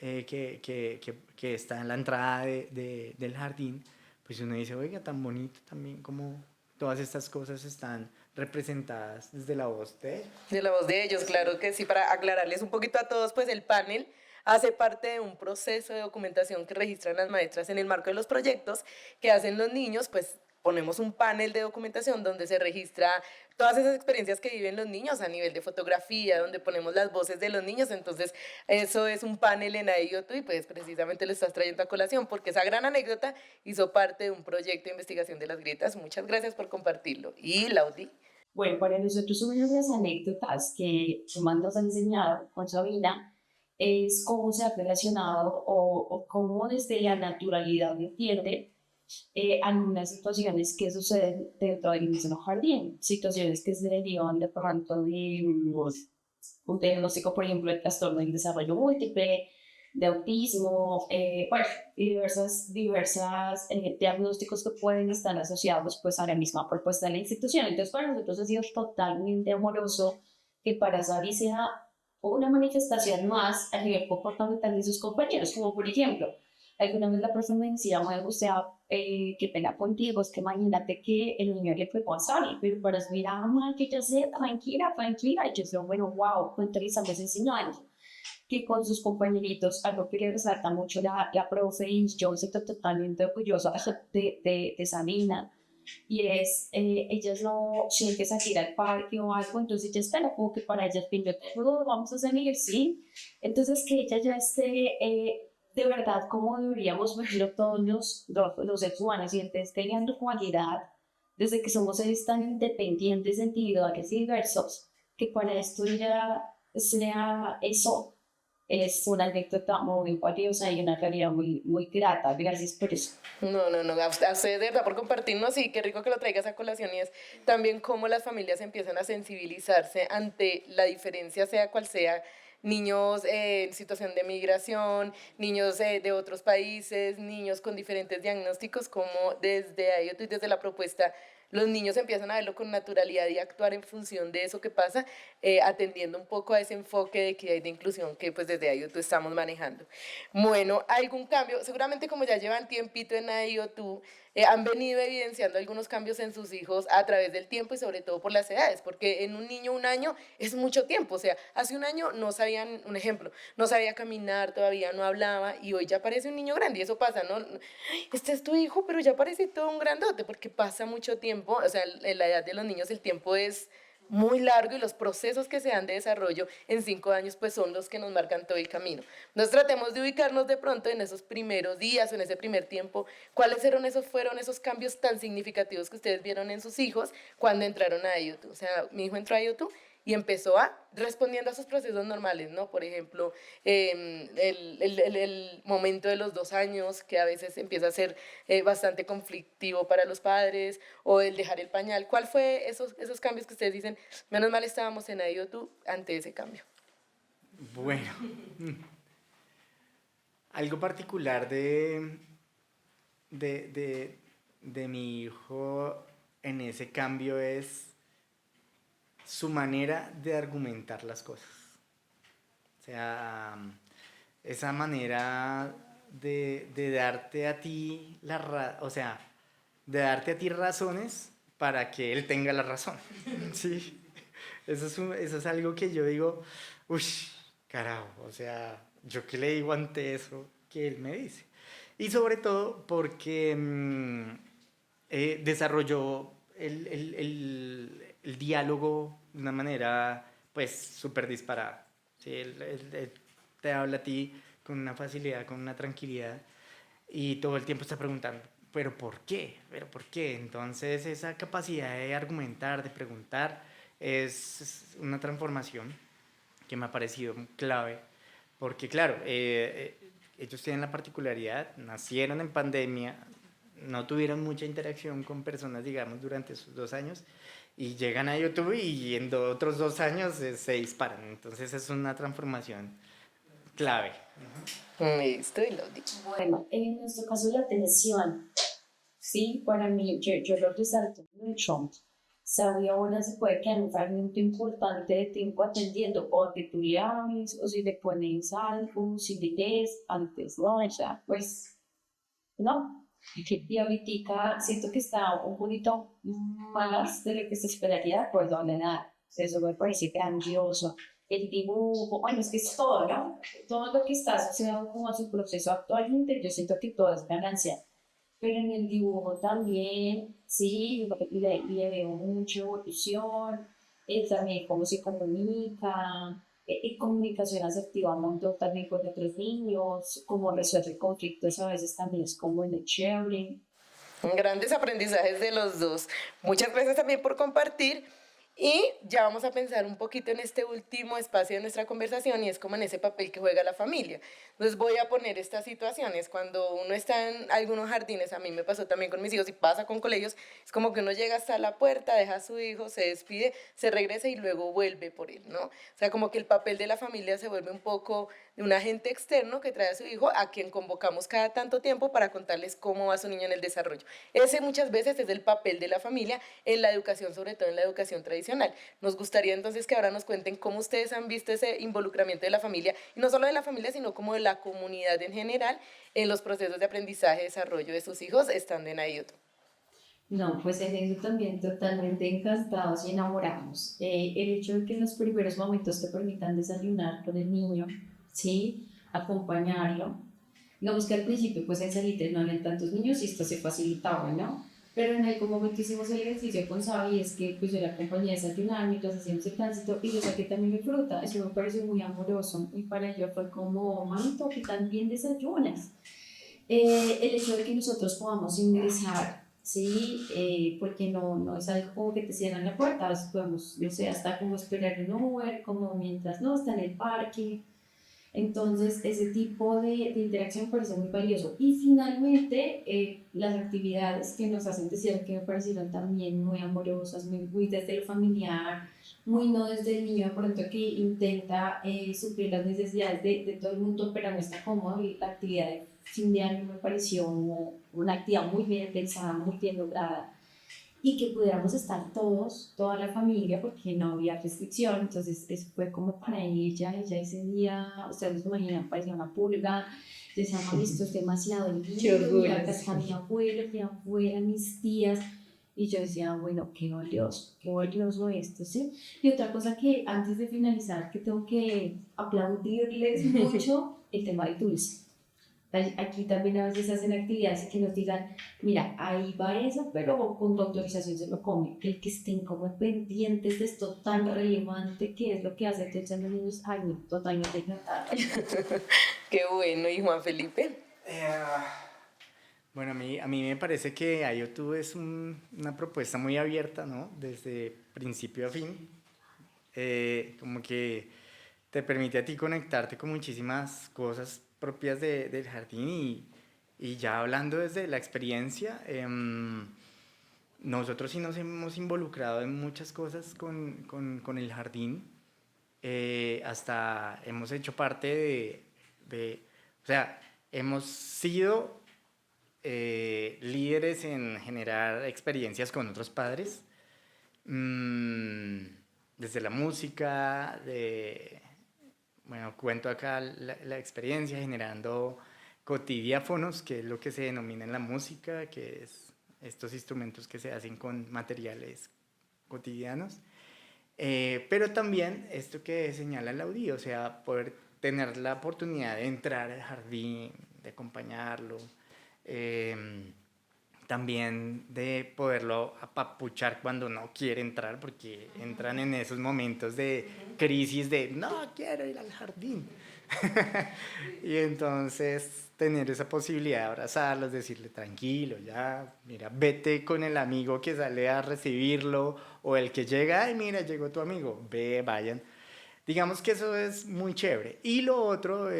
que está en la entrada del jardín, pues uno dice, oiga, tan bonito también como todas estas cosas están representadas desde la voz de ellos. De la voz de ellos, claro que sí, para aclararles un poquito a todos, pues el panel hace parte de un proceso de documentación que registran las maestras en el marco de los proyectos que hacen los niños, pues ponemos un panel de documentación donde se registra todas esas experiencias que viven los niños a nivel de fotografía, donde ponemos las voces de los niños, entonces eso es un panel en IoT y pues precisamente lo estás trayendo a colación porque esa gran anécdota hizo parte de un proyecto de investigación de las grietas. Muchas gracias por compartirlo. Y Laudi. Bueno, para nosotros una de las anécdotas que Tomás nos ha enseñado con Sabina es cómo se ha relacionado o cómo desde la naturalidad entiende algunas situaciones que suceden dentro del mismo jardín, situaciones que se derivan de pronto de un diagnóstico, por ejemplo, el trastorno del desarrollo múltiple, de autismo, bueno, diversas diagnósticos que pueden estar asociados pues a la misma propuesta de la institución. Entonces para nosotros ha sido totalmente amoroso que para Sari sea una manifestación más a nivel comportamental de sus compañeros, como por ejemplo, alguna vez la persona me decía, bueno, o sea, qué pena contigo, es que imagínate que el niño le fue a Sari, pero para su mira, mamá, que ya sé, tranquila, tranquila, y yo decía, bueno, wow, cuánto les estamos enseñando que con sus compañeritos, algo que le resalta mucho la profe, y yo estoy totalmente orgullosa de Sabina, y es, ellas no sienten salir al parque o algo, entonces ella espera como que para ellas, yo todo vamos a salir, sí, entonces que ella ya esté, de verdad, como deberíamos verlo todos los seres humanos, y entonces teniendo cualidad, desde que somos seres tan independientes, individuales y diversos, que para esto ya sea eso, es una anécdota muy valiosa y una realidad muy, muy grata. Gracias por eso. No, a usted de verdad por compartirnos y qué rico que lo traigas a colación y es también cómo las familias empiezan a sensibilizarse ante la diferencia, sea cual sea, niños en situación de migración, niños de otros países, niños con diferentes diagnósticos, como desde IoT y desde la propuesta los niños empiezan a verlo con naturalidad y actuar en función de eso que pasa, atendiendo un poco a ese enfoque de equidad y de inclusión que pues desde IoT estamos manejando. Bueno, algún cambio, seguramente como ya llevan tiempito en IoT, han venido evidenciando algunos cambios en sus hijos a través del tiempo y sobre todo por las edades, porque en un niño un año es mucho tiempo, o sea, hace un año no sabían, un ejemplo, no sabía caminar, todavía no hablaba y hoy ya parece un niño grande y eso pasa, ¿no? Este es tu hijo, pero ya parece todo un grandote porque pasa mucho tiempo, o sea, en la edad de los niños el tiempo es muy largo y los procesos que se dan de desarrollo en 5 años pues son los que nos marcan todo el camino. Nos tratemos de ubicarnos de pronto en esos primeros días o en ese primer tiempo, cuáles fueron esos cambios tan significativos que ustedes vieron en sus hijos cuando entraron a IoT. O sea, mi hijo entró a IoT y empezó respondiendo a sus procesos normales, ¿no? Por ejemplo, el momento de los 2 años, que a veces empieza a ser bastante conflictivo para los padres, o el dejar el pañal. ¿Cuál fue esos cambios que ustedes dicen, menos mal estábamos en IoT ante ese cambio? Bueno, algo particular de mi hijo en ese cambio es su manera de argumentar las cosas. O sea, esa manera de darte a ti de darte a ti razones para que él tenga la razón. ¿Sí? Eso es algo que yo digo, uff, carajo, o sea, yo qué le digo ante eso que él me dice. Y sobre todo porque desarrolló el diálogo de una manera pues súper disparada. ¿Sí? Él te habla a ti con una facilidad, con una tranquilidad y todo el tiempo está preguntando, ¿pero por qué? ¿Pero por qué? Entonces esa capacidad de argumentar, de preguntar, es una transformación que me ha parecido clave, porque claro, ellos tienen la particularidad, nacieron en pandemia, no tuvieron mucha interacción con personas, digamos, durante esos 2 años, y llegan a YouTube y en otros 2 años se disparan. Entonces es una transformación clave. Listo, y lo digo. Bueno, en nuestro caso la atención, sí, para mí, yo lo resalto mucho. Sabía ahora se puede quedar un fragmento importante de tiempo atendiendo, o que tú le hables, o si le pones algo, si le lees antes, ¿no? O sea, pues, no. Y ahorita siento que está un poquito más de lo que se esperaría por la edad. Eso me parece grandioso. El dibujo, bueno, es que es todo, ¿no? Todo lo que está asociado como a su proceso actualmente, yo siento que todo es ganancia. Pero en el dibujo también, sí, le veo mucha evolución, también cómo se comunica, comunicación asertiva un montón también con otros niños, cómo resuelve conflictos a veces también es como en el sharing. Grandes aprendizajes de los dos. Muchas gracias también por compartir. Y ya vamos a pensar un poquito en este último espacio de nuestra conversación y es como en ese papel que juega la familia. Entonces voy a poner estas situaciones. Cuando uno está en algunos jardines, a mí me pasó también con mis hijos y pasa con colegios, es como que uno llega hasta la puerta, deja a su hijo, se despide, se regresa y luego vuelve por él, ¿no? O sea, como que el papel de la familia se vuelve un poco de un agente externo que trae a su hijo a quien convocamos cada tanto tiempo para contarles cómo va su niño en el desarrollo. Ese muchas veces es el papel de la familia en la educación, sobre todo en la educación tradicional. Nos gustaría entonces que ahora nos cuenten cómo ustedes han visto ese involucramiento de la familia, y no solo de la familia, sino como de la comunidad en general en los procesos de aprendizaje y desarrollo de sus hijos estando en IOT. No, pues en eso también totalmente encantados y enamorados. El hecho de que en los primeros momentos te permitan desayunar con el niño, ¿sí? Acompañarlo. Digamos que al principio, pues en Salitre no habían tantos niños y esto se facilitaba, ¿no? Pero en algún momento hicimos el ejercicio con Sabi, es que pues yo la acompañé a desayunar mientras hacíamos el tránsito y yo saqué también mi fruta. Eso me pareció muy amoroso y para ella fue como, manito, que también desayunas. El hecho de que nosotros podamos ingresar, ¿sí? Porque no es algo como que te cierran la puerta, a veces podemos, yo sé, hasta como esperar un Uber, como mientras no está en el parque. Entonces, ese tipo de interacción me parece muy valioso. Y finalmente, las actividades que nos hacen decir que me parecieron también muy amorosas, muy desde lo familiar, muy no desde el niño de pronto que intenta suplir las necesidades de todo el mundo, pero no está cómodo. Y la actividad de fin de año me pareció una actividad muy bien pensada, muy bien lograda y que pudiéramos estar todos, toda la familia, porque no había restricción, entonces eso fue como para ella ese día, ustedes se imaginan, parecía una pulga, decía, mami, esto es demasiado Qué lindo, orgullo. mira, acá está mi abuelo, mi abuela, mis tías, y yo decía, bueno, qué valioso esto, ¿sí? Y otra cosa que antes de finalizar, que tengo que aplaudirles mucho, el tema del dulce. Aquí también a veces hacen actividades que nos digan, mira, ahí va eso, pero con tu autorización se lo come. El que estén como pendientes de esto tan relevante que es lo que hace que los niños, ay, no, totalmente encantado. Qué bueno, y Juan Felipe. Bueno, a mí me parece que IoT es una propuesta muy abierta, ¿no? Desde principio a fin. Como que te permite a ti conectarte con muchísimas cosas propias del jardín y ya hablando desde la experiencia, nosotros sí nos hemos involucrado en muchas cosas con el jardín, hasta hemos hecho parte o sea, hemos sido líderes en generar experiencias con otros padres, desde la música, bueno, cuento acá la experiencia generando cotidiáfonos, que es lo que se denomina en la música, que es estos instrumentos que se hacen con materiales cotidianos. Pero también esto que señala Laudí, o sea, poder tener la oportunidad de entrar al jardín, de acompañarlo, también de poderlo apapuchar cuando no quiere entrar, porque entran en esos momentos de crisis de no quiero ir al jardín. Y entonces tener esa posibilidad de abrazarlos, decirle tranquilo, ya, mira, vete con el amigo que sale a recibirlo o el que llega, ay, mira, llegó tu amigo, ve, vayan. Digamos que eso es muy chévere. Y lo otro,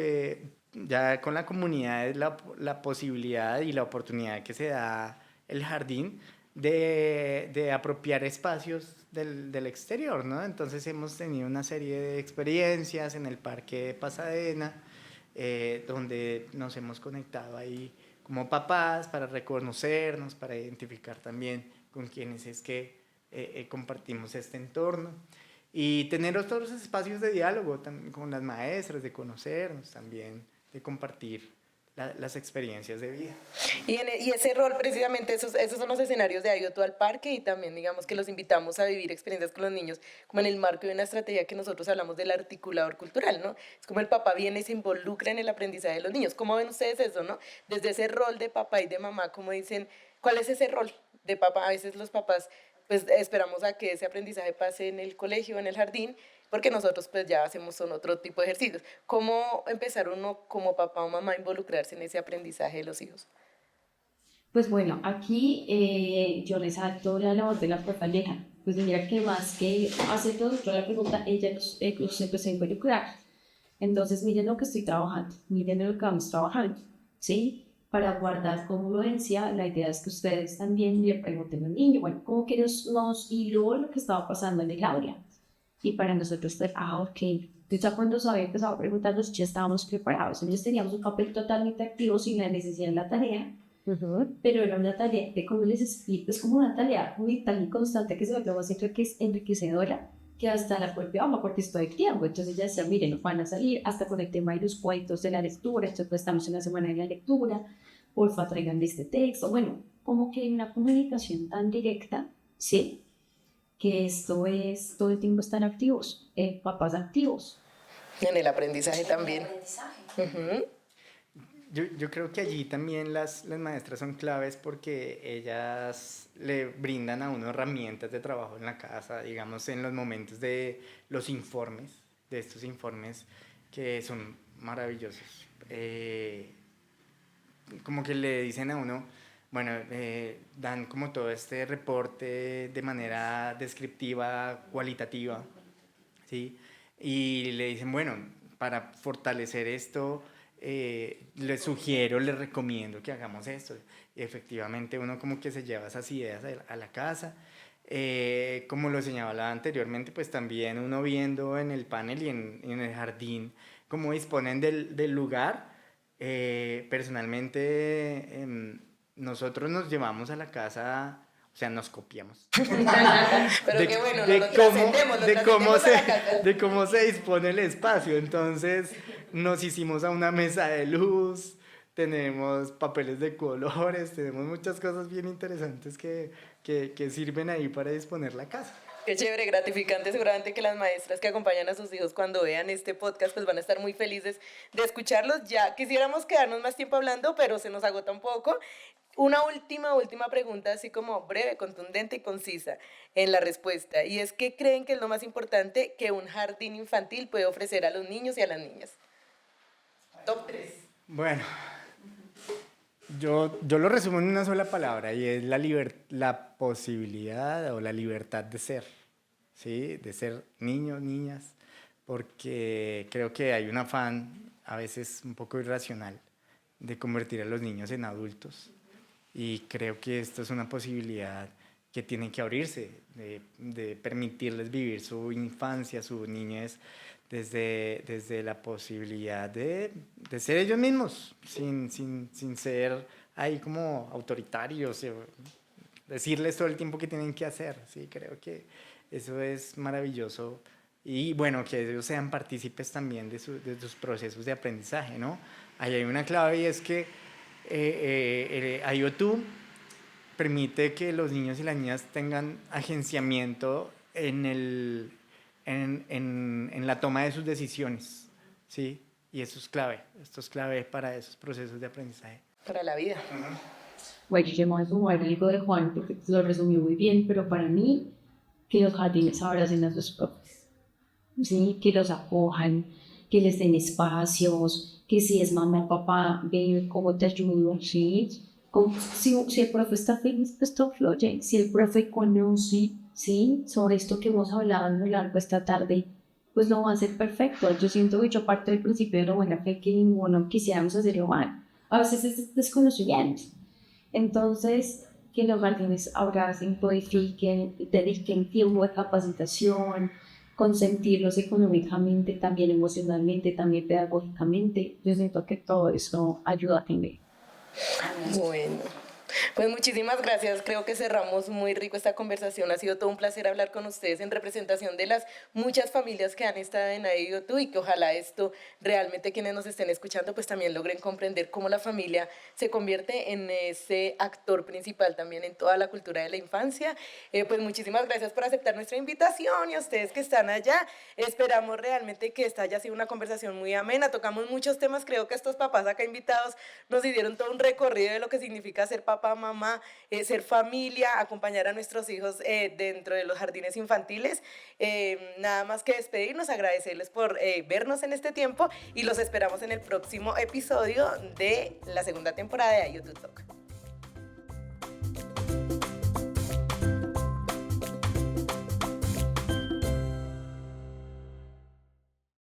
ya con la comunidad, es la posibilidad y la oportunidad que se da el jardín de apropiar espacios del exterior, ¿no? Entonces hemos tenido una serie de experiencias en el Parque de Pasadena, donde nos hemos conectado ahí como papás para reconocernos, para identificar también con quienes es que compartimos este entorno. Y tener otros espacios de diálogo con las maestras, de conocernos también, de compartir las experiencias de vida. Y ese rol, precisamente, esos son los escenarios de Ayuda al Parque y también, digamos, que los invitamos a vivir experiencias con los niños, como en el marco de una estrategia que nosotros hablamos del articulador cultural, ¿no? Es como el papá viene y se involucra en el aprendizaje de los niños. ¿Cómo ven ustedes eso, no? Desde ese rol de papá y de mamá, ¿cómo dicen, cuál es ese rol de papá? A veces los papás, pues, esperamos a que ese aprendizaje pase en el colegio, en el jardín, porque nosotros pues ya hacemos son otro tipo de ejercicios. ¿Cómo empezar uno como papá o mamá a involucrarse en ese aprendizaje de los hijos? Pues bueno, aquí yo resalto la labor de la propia Aleja. Pues mira que más que hacer todo, yo la pregunta, ella los empezó a involucrar. Entonces, miren lo que estoy trabajando, miren lo que vamos trabajando, ¿sí? Para guardar congruencia, la idea es que ustedes también le pregunten al niño, bueno, ¿cómo que nos hiló lo que estaba pasando en el aula? Y para nosotros fue, ok. Entonces, ya cuando se había empezado a preguntarnos, ya estábamos preparados. Entonces, teníamos un papel totalmente activo sin la necesidad de la tarea, pero era una tarea de cómo les explico, es como una tarea muy tan constante que se me pegó siempre que es enriquecedora, que hasta la propia mamá, porque estoy tiempo, entonces ya decía, miren, nos van a salir hasta con el tema de los cuentos de la lectura, entonces pues, estamos en la semana de la lectura, porfa traigan este texto, bueno, como que hay una comunicación tan directa, ¿sí? Que esto es, todo el tiempo están activos, papás activos. En el aprendizaje también. Uh-huh. Yo creo que allí también las maestras son claves porque ellas le brindan a uno herramientas de trabajo en la casa, digamos en los momentos de los informes, de estos informes que son maravillosos. Como que le dicen a uno, bueno, dan como todo este reporte de manera descriptiva, cualitativa, ¿sí? Y le dicen, bueno, para fortalecer esto, les sugiero, les recomiendo que hagamos esto. Y efectivamente uno como que se lleva esas ideas a la casa. Como lo señalaba anteriormente, pues también uno viendo en el panel y en el jardín cómo disponen del lugar. Personalmente, nosotros nos llevamos a la casa, o sea, nos copiamos. Pero qué bueno, lo trascendemos de cómo se dispone el espacio. Entonces, nos hicimos a una mesa de luz, tenemos papeles de colores, tenemos muchas cosas bien interesantes que sirven ahí para disponer la casa. Qué chévere, gratificante. Seguramente que las maestras que acompañan a sus hijos cuando vean este podcast pues van a estar muy felices de escucharlos. Ya quisiéramos quedarnos más tiempo hablando, pero se nos agota un poco. Una última pregunta, así como breve, contundente y concisa en la respuesta. Y es, ¿qué creen que es lo más importante que un jardín infantil puede ofrecer a los niños y a las niñas? Top 3. Bueno, yo lo resumo en una sola palabra y es la posibilidad o la libertad de ser, ¿sí? De ser niños, niñas, porque creo que hay un afán a veces un poco irracional de convertir a los niños en adultos y creo que esto es una posibilidad que tiene que abrirse, de permitirles vivir su infancia, su niñez, desde la posibilidad de ser ellos mismos, sin ser ahí como autoritarios, decirles todo el tiempo que tienen que hacer. Sí, creo que eso es maravilloso. Y bueno, que ellos sean partícipes también de sus procesos de aprendizaje, ¿no? Ahí hay una clave y es que IoT permite que los niños y las niñas tengan agenciamiento en en la toma de sus decisiones, ¿sí? Y eso es clave, esto es clave para esos procesos de aprendizaje. Para la vida. Bueno, yo me voy a sumar algo de Juan porque lo resumió muy bien, pero para mí, que los jardines abracen a sus profes, ¿sí? Que los acojan, que les den espacios, que si es mamá o papá, ven cómo te ayudo, ¿sí? Si el profe está feliz, pues todo fluye. Si el profe conoce, ¿sí? Sobre esto que hemos hablado a lo largo de esta tarde, pues no va a ser perfecto. Yo siento que yo parto del principio de la buena fe que ninguno quisiéramos hacer mal. A veces es desconocimiento. Entonces, que los jardines abracen, codifiquen, dediquen tiempo de capacitación, consentirlos económicamente, también emocionalmente, también pedagógicamente. Yo siento que todo eso ayuda a tener. Bueno, pues muchísimas gracias. Creo que cerramos muy rico esta conversación. Ha sido todo un placer hablar con ustedes en representación de las muchas familias que han estado en IDO2 y que ojalá esto realmente quienes nos estén escuchando pues también logren comprender cómo la familia se convierte en ese actor principal también en toda la cultura de la infancia. Pues muchísimas gracias por aceptar nuestra invitación y a ustedes que están allá. Esperamos realmente que esta haya sido una conversación muy amena. Tocamos muchos temas. Creo que estos papás acá invitados nos dieron todo un recorrido de lo que significa ser papá, mamá, ser familia, acompañar a nuestros hijos dentro de los jardines infantiles. Nada más que despedirnos, agradecerles por vernos en este tiempo y los esperamos en el próximo episodio de la segunda temporada de IoT Talk.